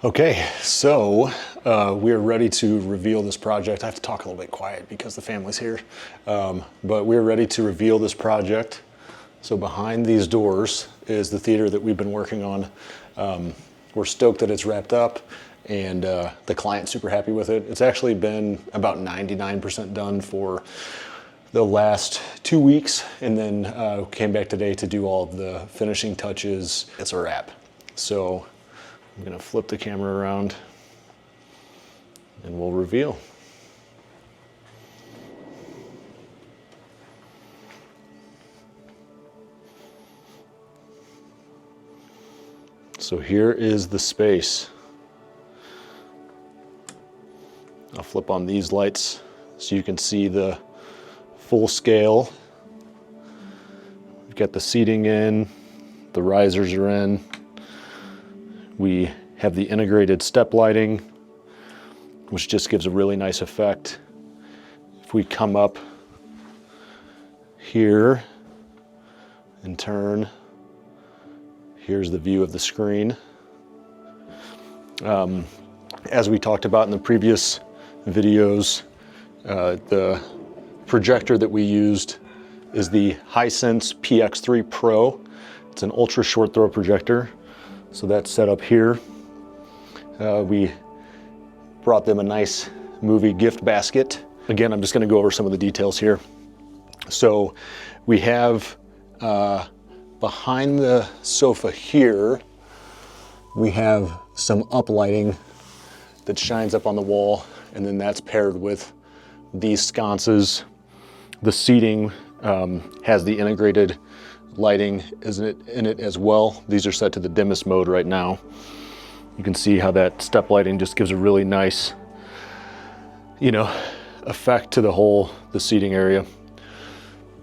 Okay, so we are ready to reveal this project. I have to talk a little bit quiet because the family's here. But we're ready to reveal this project. So behind these doors is the theater that we've been working on. We're stoked that it's wrapped up, and the client's super happy with it. It's actually been about 99% done for the last 2 weeks, and then came back today to do all of the finishing touches. It's a wrap. So I'm gonna flip the camera around and we'll reveal. So here is the space. I'll flip on these lights so you can see the full scale. We've got the seating in, the risers are in. We have the integrated step lighting, which just gives a really nice effect. If we come up here and turn, here's the view of the screen. As we talked about in the previous videos, the projector that we used is the Hisense PX3 Pro. It's an ultra short throw projector. So that's set up here. We brought them a nice movie gift basket. Again, I'm just gonna go over some of the details here. So we have behind the sofa here, we have some uplighting that shines up on the wall, and then that's paired with these sconces. The seating has the integrated lighting in it as well. These are set to the dimmest mode right now. You can see how that step lighting just gives a really nice, effect to the seating area.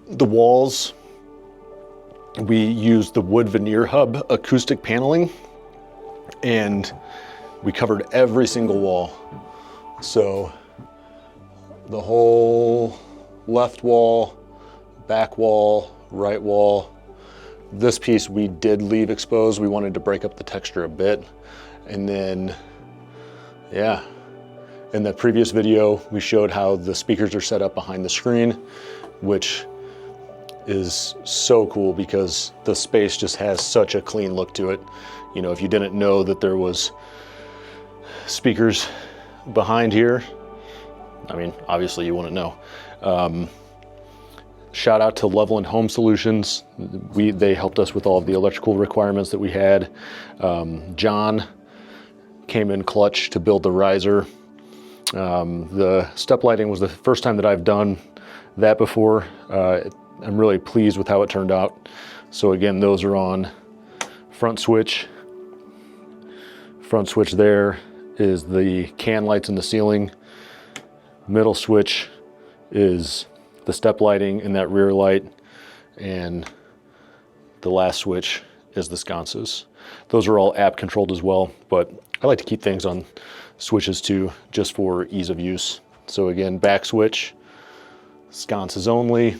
The walls, we used the wood veneer hub acoustic paneling, and we covered every single wall. So the whole left wall, back wall, right wall. This piece we did leave exposed. We wanted to break up the texture a bit. And then, yeah, in the previous video, we showed how the speakers are set up behind the screen, which is so cool because the space just has such a clean look to it. If you didn't know that there was speakers behind here, I mean, obviously you wouldn't know. Shout out to Level and Home Solutions. They helped us with all of the electrical requirements that we had. John came in clutch to build the riser. The step lighting was the first time that I've done that before. I'm really pleased with how it turned out. So again, those are on. Front switch there is the can lights in the ceiling. Middle switch is the step lighting in that rear light, and the last switch is the sconces. Those are all app controlled as well, but I like to keep things on switches too, just for ease of use. So again, back switch, sconces only.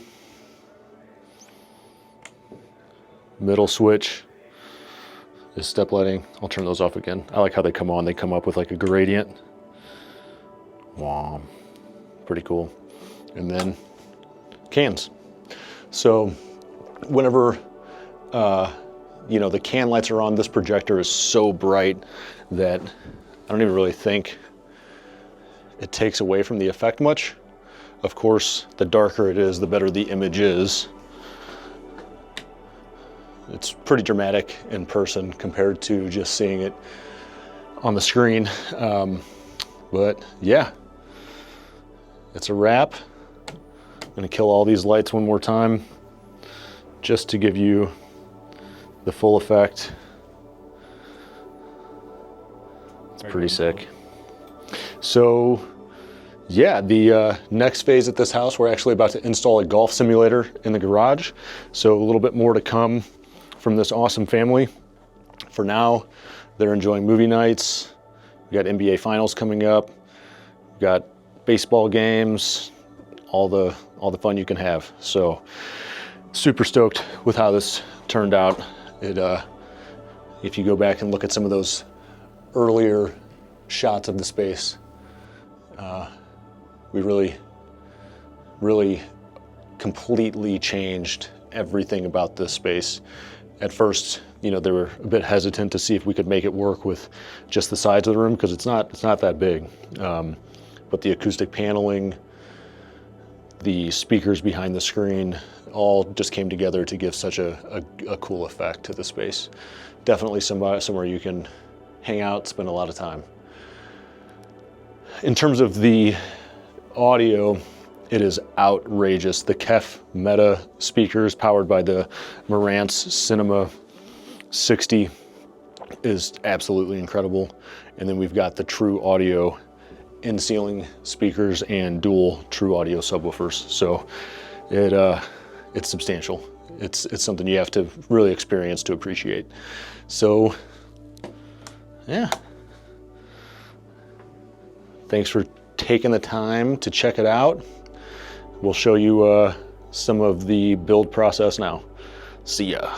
Middle switch is step lighting. I'll turn those off again. I like how they come on. They come up with like a gradient. Wow, pretty cool. And then cans. So whenever the can lights are on, this projector is so bright that I don't even really think it takes away from the effect much. Of course, the darker it is, the better the image is. It's pretty dramatic in person compared to just seeing it on the screen. But yeah, it's a wrap. I'm gonna kill all these lights one more time just to give you the full effect. It's pretty sick. So yeah, the next phase at this house, we're actually about to install a golf simulator in the garage. So a little bit more to come from this awesome family. For now, they're enjoying movie nights. We got NBA finals coming up. We got baseball games, all the fun you can have. So super stoked with how this turned out. If you go back and look at some of those earlier shots of the space, we really completely changed everything about this space. At first, you know, they were a bit hesitant to see if we could make it work with just the sides of the room, because it's not that big. But the acoustic paneling, the speakers behind the screen, all just came together to give such a cool effect to the space. Definitely somewhere you can hang out, spend a lot of time. In terms of the audio, it is outrageous. The KEF Meta speakers powered by the Marantz Cinema 60 is absolutely incredible. And then we've got the True Audio in-ceiling speakers and dual True Audio subwoofers. So it's substantial. It's something you have to really experience to appreciate. So yeah. Thanks for taking the time to check it out. We'll show you some of the build process now. See ya.